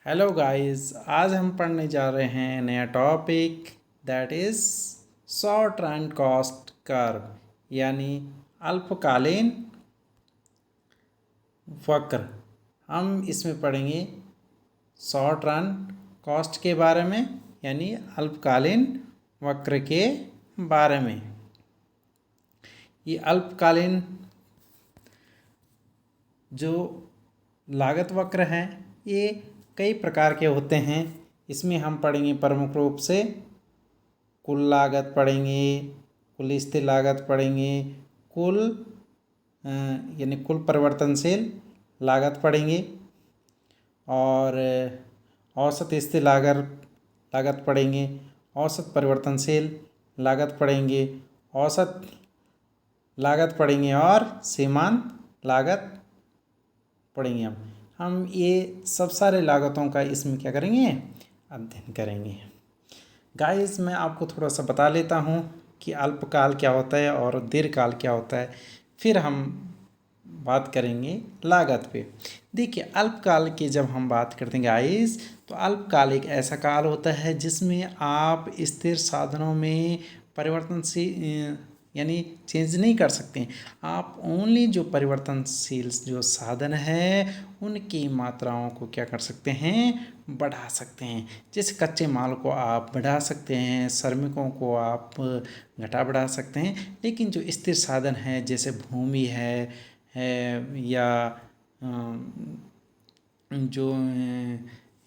Hello guys, आज हम पढ़ने जा रहे हैं नया topic that is short run cost curve यानी अल्पकालीन वक्र। हम इसमें पढ़ेंगे शॉर्ट रन कॉस्ट के बारे में यानी अल्पकालीन वक्र के बारे में। ये अल्पकालीन जो लागत वक्र हैं ये कई प्रकार के होते हैं। इसमें हम पढ़ेंगे प्रमुख रूप से कुल लागत पढ़ेंगे, कुल स्थिर लागत पढ़ेंगे, कुल यानी कुल परिवर्तनशील लागत पढ़ेंगे और औसत स्थिर लागत पढ़ेंगे, औसत परिवर्तनशील लागत पढ़ेंगे, औसत लागत पढ़ेंगे और सीमांत लागत पढ़ेंगे। हम ये सब सारे लागतों का इसमें क्या करेंगे, अध्ययन करेंगे। गाइस, मैं आपको थोड़ा सा बता लेता हूँ कि अल्पकाल क्या होता है और दीर्घकाल क्या होता है, फिर हम बात करेंगे लागत पे। देखिए, अल्पकाल की जब हम बात करते हैं गाइस, तो अल्पकाल एक ऐसा काल होता है जिसमें आप स्थिर साधनों में परिवर्तनशील यानी चेंज नहीं कर सकते। आप ओनली जो परिवर्तनशील जो साधन है उनकी मात्राओं को क्या कर सकते हैं, बढ़ा सकते हैं। जैसे कच्चे माल को आप बढ़ा सकते हैं, श्रमिकों को आप घटा बढ़ा सकते हैं, लेकिन जो स्थिर साधन है जैसे भूमि है या जो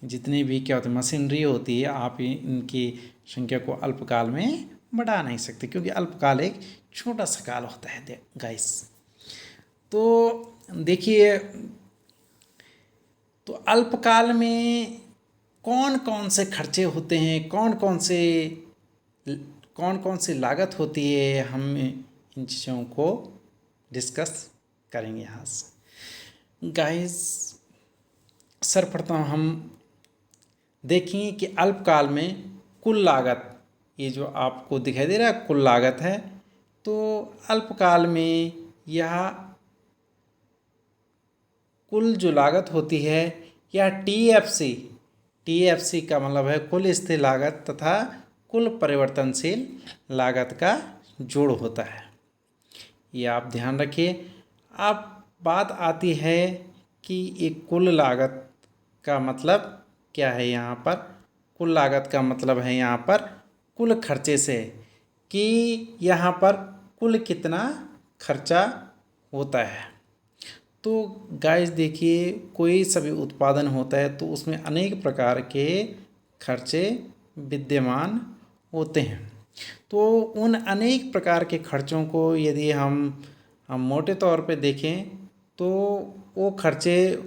जितनी भी क्या होती है मशीनरी होती है, आप इनकी संख्या को अल्पकाल में बढ़ा नहीं सकते क्योंकि अल्पकाल एक छोटा सा काल होता है गाइस। तो देखिए, तो अल्पकाल में कौन कौन से खर्चे होते हैं, कौन कौन सी लागत होती है, हम इन चीज़ों को डिस्कस करेंगे यहाँ से गाइस। सर्वप्रथम हम देखेंगे कि अल्पकाल में कुल लागत, ये जो आपको दिखाई दे रहा है कुल लागत है, तो अल्पकाल में यह कुल जो लागत होती है यह टीएफसी का मतलब है कुल स्थिर लागत तथा कुल परिवर्तनशील लागत का जोड़ होता है। ये आप ध्यान रखिए। अब बात आती है कि एक कुल लागत का मतलब क्या है। यहाँ पर कुल लागत का मतलब है यहाँ पर कुल खर्चे से, कि यहाँ पर कुल कितना खर्चा होता है। तो गाइस देखिए, कोई सभी उत्पादन होता है तो उसमें अनेक प्रकार के खर्चे विद्यमान होते हैं। तो उन अनेक प्रकार के खर्चों को यदि हम मोटे तौर पे देखें तो वो खर्चे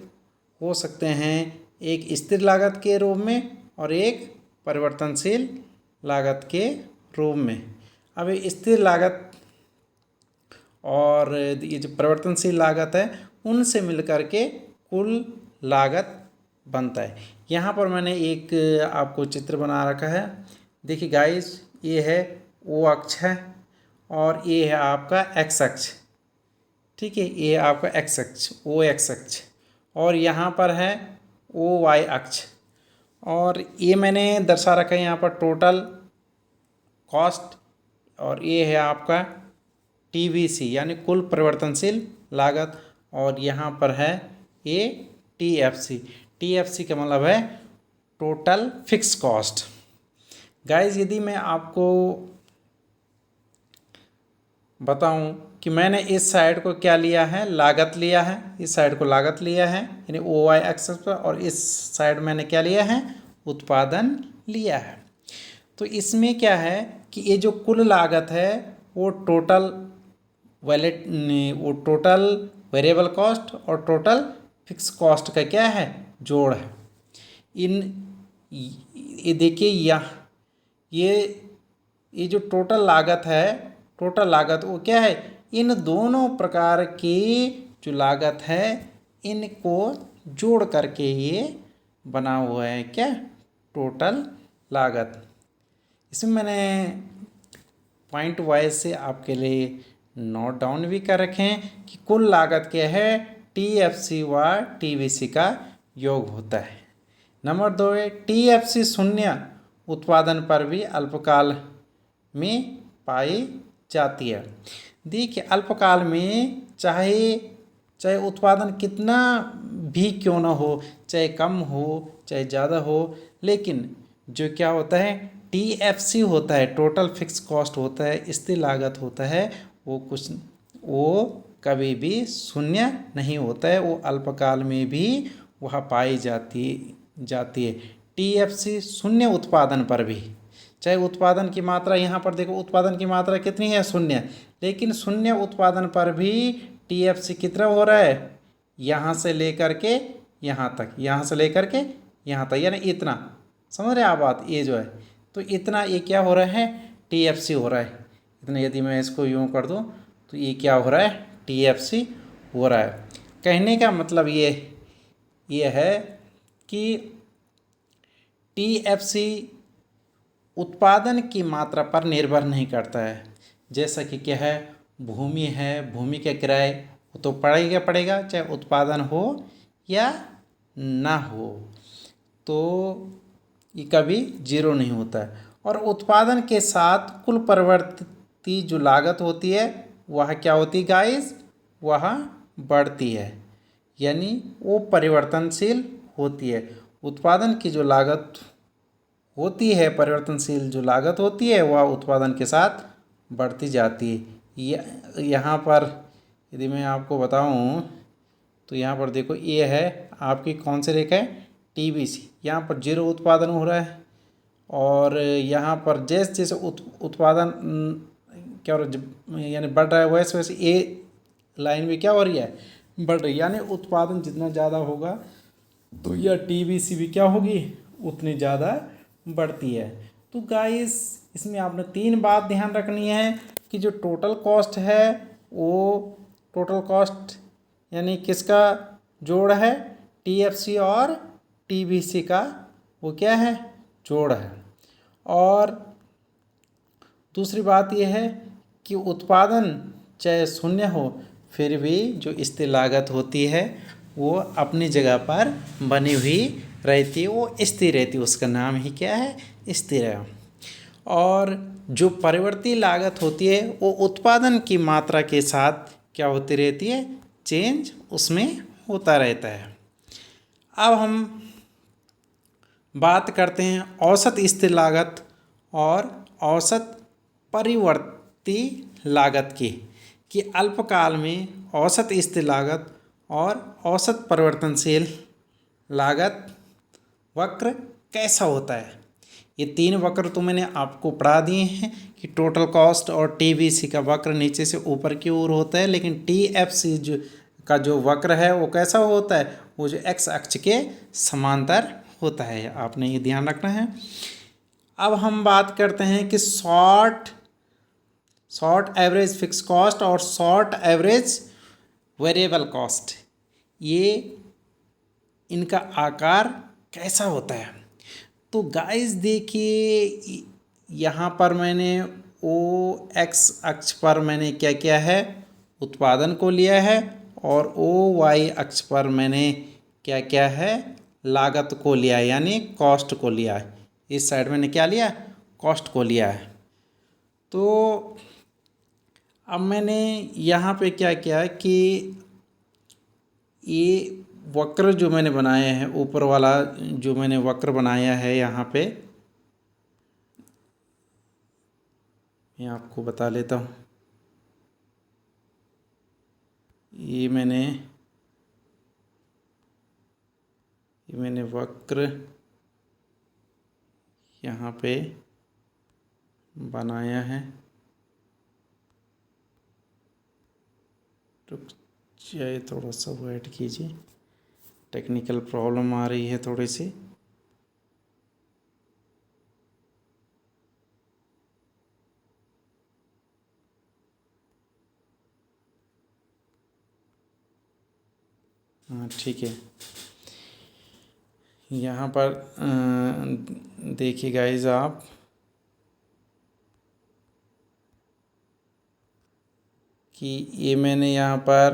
हो सकते हैं एक स्थिर लागत के रूप में और एक परिवर्तनशील लागत के रूप में। अब ये स्थिर लागत और ये जो परिवर्तनशील लागत है उनसे मिलकर के कुल लागत बनता है। यहाँ पर मैंने एक आपको चित्र बना रखा है। देखिए गाइस, ये है ओ अक्ष है और ये है आपका एक्स अक्ष। ठीक है, ये आपका एक्स अक्ष ओ एक्स अक्ष और यहाँ पर है ओ वाई अक्ष। और ये मैंने दर्शा रखा है यहाँ पर टोटल कॉस्ट, और ये है आपका टीवीसी यानी कुल परिवर्तनशील लागत, और यहाँ पर है ये टीएफसी का मतलब है टोटल फिक्स कॉस्ट। गाइस, यदि मैं आपको बताऊं कि मैंने इस साइड को क्या लिया है, लागत लिया है, इस साइड को लागत लिया है यानी ओ वाई एक्सिस पर, और इस साइड मैंने क्या लिया है, उत्पादन लिया है। तो इसमें क्या है कि ये जो कुल लागत है वो टोटल वेरिएबल कॉस्ट और टोटल फिक्स कॉस्ट का क्या है, जोड़ है। ये देखिए ये जो टोटल लागत है, टोटल लागत वो क्या है, इन दोनों प्रकार की जो लागत है इनको जोड़ करके ये बना हुआ है क्या, टोटल लागत। इसमें मैंने पॉइंट वाइज से आपके लिए नोट डाउन भी कर रखें कि कुल लागत क्या है, टीएफसी व टीवीसी का योग होता है। नंबर 2 है TFC शून्य उत्पादन पर भी अल्पकाल में पाई जाती है। देखिए अल्पकाल में चाहे उत्पादन कितना भी क्यों ना हो, चाहे कम हो चाहे ज़्यादा हो, लेकिन जो क्या होता है TFC होता है, टोटल फिक्स कॉस्ट होता है, स्थिर लागत होता है, वो कभी भी शून्य नहीं होता है, वो अल्पकाल में भी वह पाई जाती है। TFC शून्य उत्पादन पर भी, चाहे उत्पादन की मात्रा यहाँ पर देखो उत्पादन की मात्रा कितनी है शून्य, लेकिन शून्य उत्पादन पर भी TFC कितना हो रहा है, यहाँ से लेकर के यहाँ तक, यहाँ से लेकर के यहाँ तक, यानी इतना, समझ रहे आप बात, ये जो है तो इतना ये क्या हो रहा है TFC हो रहा है इतना। यदि मैं इसको यूँ कर दूँ तो ये क्या हो रहा है TFC हो रहा है। कहने का मतलब ये है कि TFC उत्पादन की मात्रा पर निर्भर नहीं करता है। जैसा कि क्या है भूमि का किराए वो तो पड़ेगा चाहे उत्पादन हो या ना हो, तो ये कभी जीरो नहीं होता है। और उत्पादन के साथ कुल परिवर्ती जो लागत होती है वह क्या होती है गाइस, वह बढ़ती है, यानी वो परिवर्तनशील होती है। उत्पादन की जो लागत होती है, परिवर्तनशील जो लागत होती है, वह उत्पादन के साथ बढ़ती जाती है। यहाँ पर यदि मैं आपको बताऊँ तो यहाँ पर देखो ये है आपकी कौन सी रेखा है TBC, यहाँ पर जीरो उत्पादन हो रहा है, और यहाँ पर जैसे जैसे उत्पादन क्या हो रहा है यानी बढ़ रहा है, वैसे वैसे ये लाइन भी क्या हो रही है बढ़ रही है, यानी उत्पादन जितना ज़्यादा होगा तो यह TBC भी क्या होगी उतनी ज़्यादा बढ़ती है। तो गाइस इसमें आपने 3 बात ध्यान रखनी है कि जो टोटल कॉस्ट है वो टोटल कॉस्ट यानी किसका जोड़ है, TFC और TBC का वो क्या है जोड़ है। और दूसरी बात यह है कि उत्पादन चाहे शून्य हो फिर भी जो स्थिर लागत होती है वो अपनी जगह पर बनी हुई रहती है, वो स्थिर रहती है, उसका नाम ही क्या है स्थिर है। और जो परिवर्ती लागत होती है वो उत्पादन की मात्रा के साथ क्या होती रहती है, चेंज उसमें होता रहता है। अब हम बात करते हैं औसत स्थिर लागत और औसत परिवर्ती लागत की, कि अल्पकाल में औसत स्थिर लागत और औसत परिवर्तनशील लागत वक्र कैसा होता है। ये 3 वक्र तो मैंने आपको पढ़ा दिए हैं कि टोटल कॉस्ट और TBC का वक्र नीचे से ऊपर की ओर होता है, लेकिन TFC का जो वक्र है वो कैसा होता है, वो जो x अक्ष के समांतर होता है, आपने ये ध्यान रखना है। अब हम बात करते हैं कि शॉर्ट एवरेज फिक्स कॉस्ट और शॉर्ट एवरेज वेरिएबल कॉस्ट, ये इनका आकार कैसा होता है। तो गाइस देखिए यहाँ पर मैंने OX अक्ष पर मैंने क्या किया है उत्पादन को लिया है, और OY अक्ष पर मैंने क्या किया है लागत को लिया है, यानी कॉस्ट को लिया है। इस साइड मैंने क्या लिया कॉस्ट को लिया है। तो अब मैंने यहाँ पे क्या किया कि ये वक्र जो मैंने बनाया है, ऊपर वाला जो मैंने वक्र बनाया है यहाँ पे मैं आपको बता लेता हूँ। ये मैंने वक्र यहाँ पे बनाया है, रुक जाइए थोड़ा सा वेट कीजिए, टेक्निकल प्रॉब्लम आ रही है थोड़ी सी। हाँ ठीक है, यहाँ पर देखिए गाइस आप कि ये मैंने यहाँ पर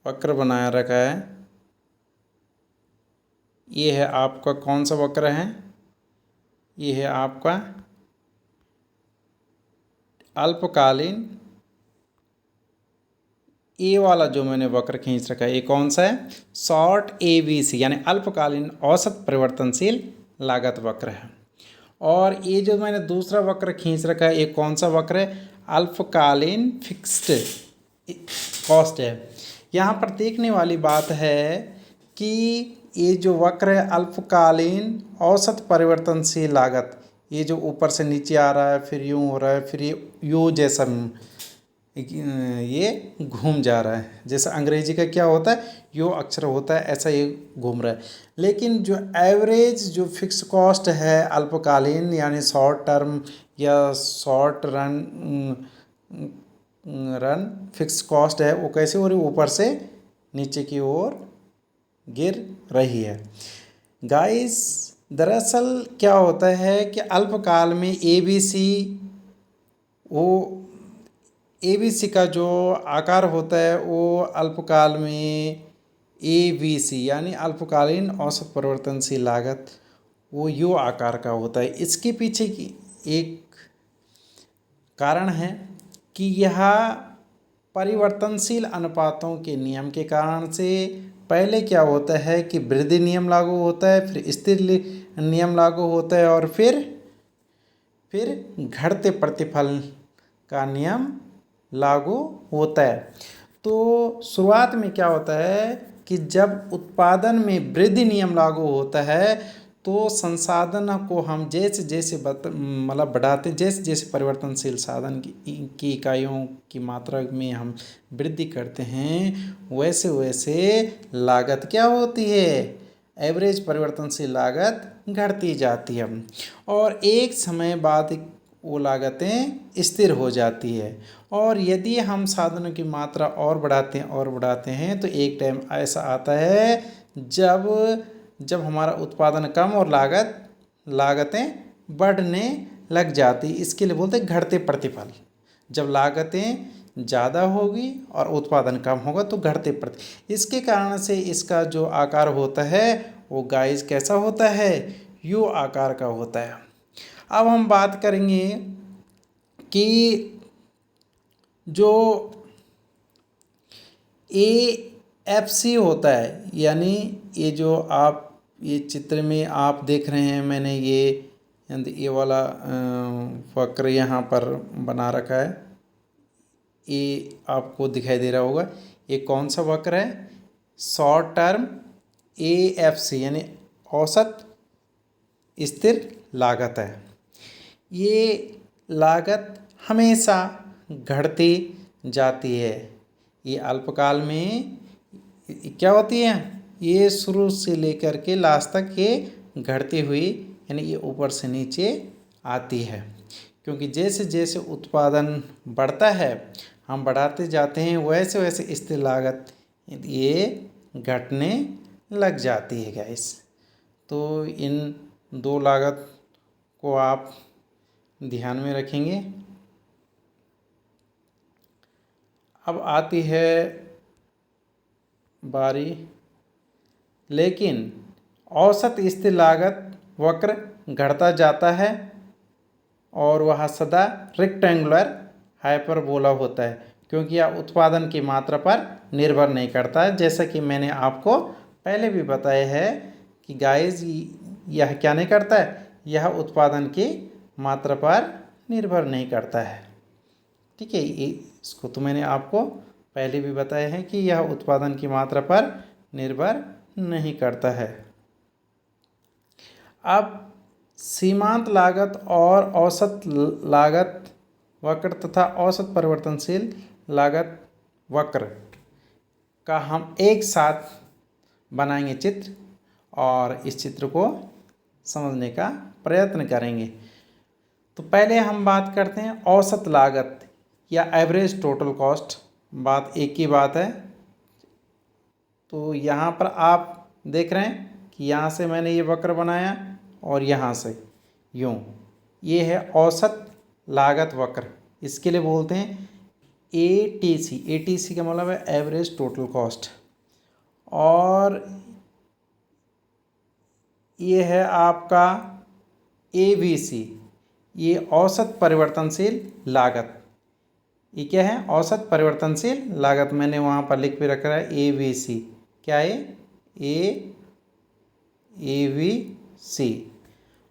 वक्र बनाया रखा है, ये है आपका कौन सा वक्र है, ये है आपका अल्पकालीन ए वाला जो मैंने वक्र खींच रखा है, ये कौन सा है, शॉर्ट ABC यानी अल्पकालीन औसत परिवर्तनशील लागत वक्र है। और ये जो मैंने दूसरा वक्र खींच रखा है, ये कौन सा वक्र है, अल्पकालीन फिक्स्ड कॉस्ट है। यहाँ पर देखने वाली बात है कि ये जो वक्र है अल्पकालीन औसत परिवर्तनशील लागत, ये जो ऊपर से नीचे आ रहा है, फिर यूँ हो रहा है, फिर ये यू जैसा ये घूम जा रहा है, जैसा अंग्रेजी का क्या होता है, यो अक्षर होता है, ऐसा ये घूम रहा है। लेकिन जो एवरेज जो फिक्स कॉस्ट है अल्पकालीन यानी शॉर्ट टर्म या शॉर्ट रन फिक्स कॉस्ट है, वो कैसे हो रही है, ऊपर से नीचे की ओर गिर रही है। गाइस दरअसल क्या होता है कि अल्पकाल में ABC का जो आकार होता है वो अल्पकाल में ABC यानी अल्पकालीन औसत परिवर्तनशील लागत वो यू आकार का होता है। इसके पीछे की एक कारण है कि यह परिवर्तनशील अनुपातों के नियम के कारण से पहले क्या होता है कि वृद्धि नियम लागू होता है, फिर स्थिर नियम लागू होता है और फिर घटते प्रतिफल का नियम लागू होता है। तो शुरुआत में क्या होता है कि जब उत्पादन में वृद्धि नियम लागू होता है तो संसाधन को हम जैसे जैसे मतलब बढ़ाते, जैसे जैसे परिवर्तनशील साधन की इकाइयों की मात्रा में हम वृद्धि करते हैं, वैसे वैसे लागत क्या होती है, एवरेज परिवर्तनशील लागत घटती जाती है और एक समय बाद वो लागतें स्थिर हो जाती है। और यदि हम साधनों की मात्रा और बढ़ाते हैं तो एक टाइम ऐसा आता है जब हमारा उत्पादन कम और लागतें बढ़ने लग जाती, इसके लिए बोलते हैं घटते प्रतिफल। जब लागतें ज़्यादा होगी और उत्पादन कम होगा तो घटते इसके कारण से इसका जो आकार होता है वो गाइस कैसा होता है, यू आकार का होता है। अब हम बात करेंगे कि जो AFC होता है, यानी ये जो आप ये चित्र में आप देख रहे हैं, मैंने ये वाला वक्र यहाँ पर बना रखा है, ये आपको दिखाई दे रहा होगा। ये कौन सा वक्र है, शॉर्ट टर्म AFC यानी औसत स्थिर लागत है। ये लागत हमेशा घटती जाती है। ये अल्पकाल में क्या होती है, ये शुरू से लेकर के लास्ट तक ये घटती हुई यानी ये ऊपर से नीचे आती है, क्योंकि जैसे जैसे उत्पादन बढ़ता है हम बढ़ाते जाते हैं, वैसे वैसे स्थिर लागत ये घटने लग जाती है गाइस। तो इन दो लागत को आप ध्यान में रखेंगे। अब आती है बारी, लेकिन औसत स्थिर लागत वक्र घटता जाता है और वह सदा रेक्टेंगुलर हाइपरबोला होता है, क्योंकि यह उत्पादन की मात्रा पर निर्भर नहीं करता है। जैसा कि मैंने आपको पहले भी बताया है कि गाइस यह क्या नहीं करता है, यह उत्पादन की मात्रा पर निर्भर नहीं करता है। ठीक है, इसको तो मैंने आपको पहले भी बताया है कि यह उत्पादन की मात्रा पर निर्भर नहीं करता है। अब सीमांत लागत और औसत लागत वक्र तथा औसत परिवर्तनशील लागत वक्र का हम एक साथ बनाएंगे चित्र और इस चित्र को समझने का प्रयत्न करेंगे। तो पहले हम बात करते हैं औसत लागत या एवरेज टोटल कॉस्ट। बात एक ही बात है। तो यहाँ पर आप देख रहे हैं कि यहाँ से मैंने ये वक्र बनाया और यहाँ से यूँ, ये है औसत लागत वक्र, इसके लिए बोलते हैं ATC। ATC का मतलब है एवरेज टोटल कॉस्ट। और ये है आपका ABC, ये औसत परिवर्तनशील लागत। ये क्या है? औसत परिवर्तनशील लागत। मैंने वहाँ पर लिख के रखा है ABC। क्या है? ABC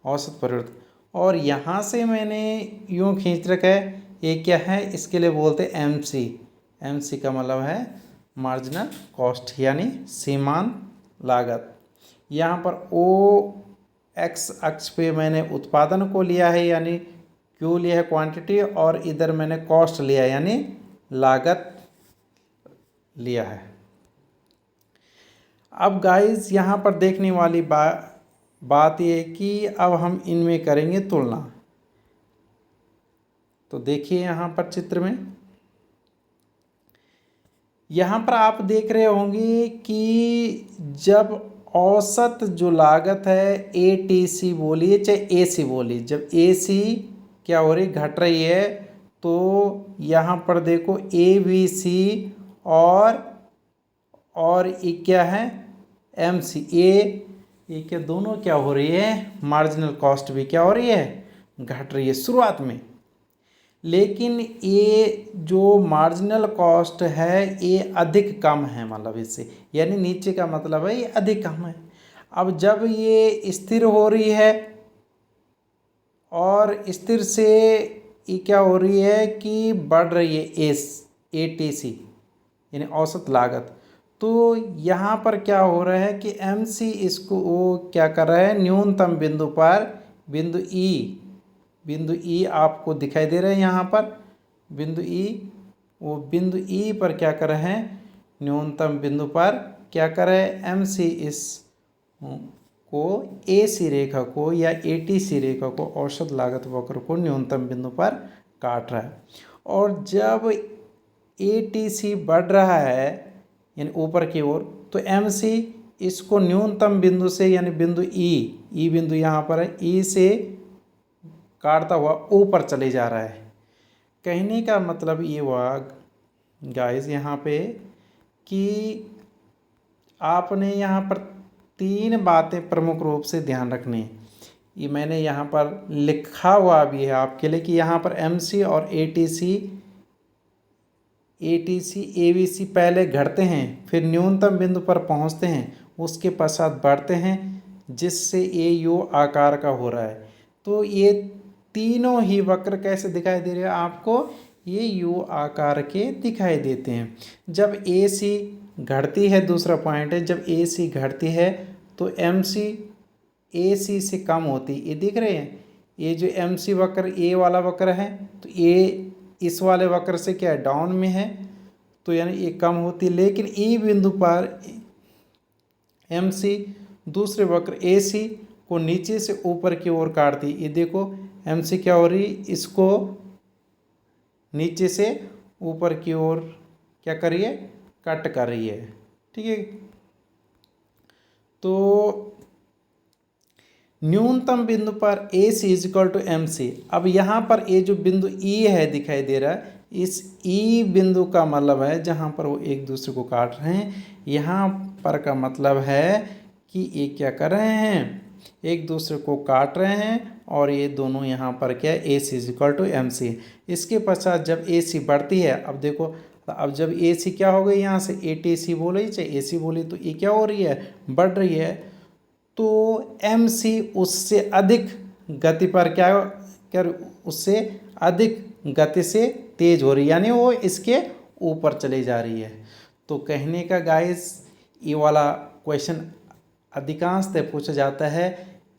औसत परिवर्तन। और यहाँ से मैंने यूँ खींच रखा है, ये क्या है? इसके लिए बोलते हैं MC। MC का मतलब है मार्जिनल कॉस्ट यानी सीमांत लागत। यहाँ पर OX अक्ष पे मैंने उत्पादन को लिया है यानी Q लिया है क्वांटिटी, और इधर मैंने कॉस्ट लिया है यानी लागत लिया है। अब गाइस यहाँ पर देखने वाली बात ये है कि अब हम इनमें करेंगे तुलना। तो देखिए यहाँ पर चित्र में, यहाँ पर आप देख रहे होंगे कि जब औसत जो लागत है ATC बोलिए चाहे AC बोलिए, जब AC क्या हो रही, घट रही है, तो यहाँ पर देखो ABC और ये क्या है MC, ये क्या दोनों क्या हो रही है, मार्जिनल कॉस्ट भी क्या हो रही है, घट रही है शुरुआत में। लेकिन ये जो मार्जिनल कॉस्ट है ये अधिक कम है, मतलब इससे यानी नीचे का मतलब है ये अधिक कम है। अब जब ये स्थिर हो रही है और स्थिर से ये क्या हो रही है कि बढ़ रही है ATC यानी औसत लागत, तो यहाँ पर क्या हो रहा है कि MC इसको वो क्या कर रहा है, न्यूनतम बिंदु पर बिंदु E आपको दिखाई दे रहा है यहाँ पर बिंदु E, वो बिंदु E पर क्या कर रहे हैं, न्यूनतम बिंदु पर क्या कर रहे हैं MC इस को AC रेखा को या ATC रेखा को, औसत लागत वक्र को न्यूनतम बिंदु पर काट रहा है। और जब ATC बढ़ रहा है यानी ऊपर की ओर, तो MC इसको न्यूनतम बिंदु से यानी बिंदु E बिंदु यहाँ पर है, E से काटता हुआ ऊपर चले जा रहा है। कहने का मतलब ये हुआ गाइस यहाँ पे कि आपने यहाँ पर 3 बातें प्रमुख रूप से ध्यान रखनी है। ये मैंने यहाँ पर लिखा हुआ भी है आपके लिए कि यहाँ पर MC और ATC ABC पहले घटते हैं, फिर न्यूनतम बिंदु पर पहुँचते हैं, उसके पश्चात बढ़ते हैं, जिससे ये यू आकार का हो रहा है। तो ये तीनों ही वक्र कैसे दिखाई दे रहे हैं आपको, ये यू आकार के दिखाई देते हैं। जब AC घटती है, दूसरा पॉइंट है, जब AC घटती है तो MC AC से कम होती, ये दिख रहे हैं, ये जो MC वक्र A वाला वक्र है, तो ये इस वाले वक्र से क्या है, डाउन में है, तो यानी ये कम होती। लेकिन E बिंदु पर MC दूसरे वक्र AC को नीचे से ऊपर की ओर काटती। ये देखो MC क्या हो रही, इसको नीचे से ऊपर की ओर क्या कर रही है, कट कर रही है। ठीक है, तो न्यूनतम बिंदु पर AC इजिकल टू MC। अब यहाँ पर ये जो बिंदु E है दिखाई दे रहा है, इस E बिंदु का मतलब है जहाँ पर वो एक दूसरे को काट रहे हैं, यहाँ पर का मतलब है कि ये क्या कर रहे हैं, एक दूसरे को काट रहे हैं, और ये दोनों यहाँ पर क्या है, AC इजिकल टू MC। इसके पश्चात जब AC बढ़ती है, अब देखो, अब जब AC क्या हो गई, यहाँ से ATC बोले चाहे AC बोले, तो ये क्या हो रही है, बढ़ रही है, तो MC उससे अधिक गति पर क्या उससे अधिक गति से तेज हो रही है, यानी वो इसके ऊपर चली जा रही है। तो कहने का गाइस, ये वाला क्वेश्चन अधिकांशतः पूछा जाता है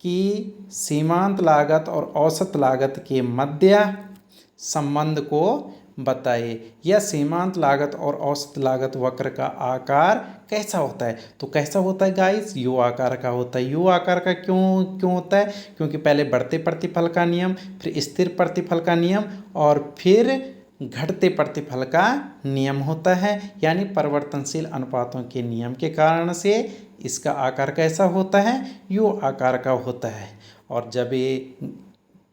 कि सीमांत लागत और औसत लागत के मध्य संबंध को बताइए, या सीमांत लागत और औसत लागत वक्र का आकार कैसा होता है। तो कैसा होता है गाइस, यू आकार का होता है। यू आकार का क्यों होता है, क्योंकि पहले बढ़ते प्रतिफल का नियम, फिर स्थिर प्रतिफल का नियम, और फिर घटते प्रतिफल का नियम होता है, यानी परिवर्तनशील अनुपातों के नियम के कारण से इसका आकार कैसा होता है, यू आकार का होता है। और जब ये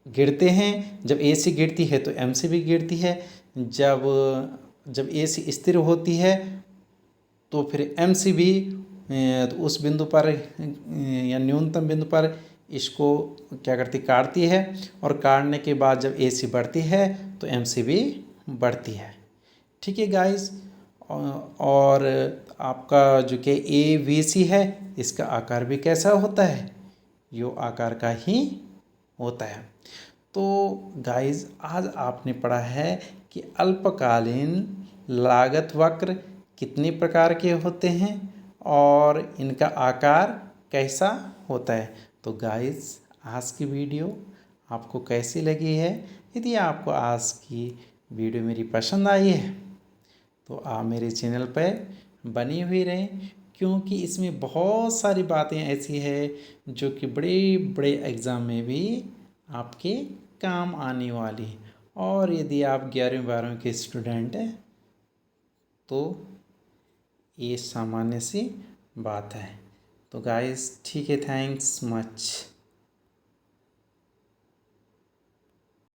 गिरते हैं, जब AC गिरती है तो MC भी गिरती है, जब AC स्थिर होती है तो फिर MC भी तो उस बिंदु पर या न्यूनतम बिंदु पर इसको क्या करती, काटती है, और काटने के बाद जब AC बढ़ती है तो MC भी बढ़ती है। ठीक है गाइस, और आपका जो कि ABC है, इसका आकार भी कैसा होता है, यो आकार का ही होता है। तो गाइस, आज आपने पढ़ा है कि अल्पकालीन लागत वक्र कितने प्रकार के होते हैं और इनका आकार कैसा होता है। तो गाइस, आज की वीडियो आपको कैसी लगी है? यदि आपको आज की वीडियो मेरी पसंद आई है तो आप मेरे चैनल पर बनी हुई रहें, क्योंकि इसमें बहुत सारी बातें ऐसी है जो कि बड़े बड़े एग्ज़ाम में भी आपके काम आने वाली है। और यदि आप 11वीं 12वीं के स्टूडेंट हैं तो ये सामान्य सी बात है। तो गाइस, ठीक है, थैंक्स मच।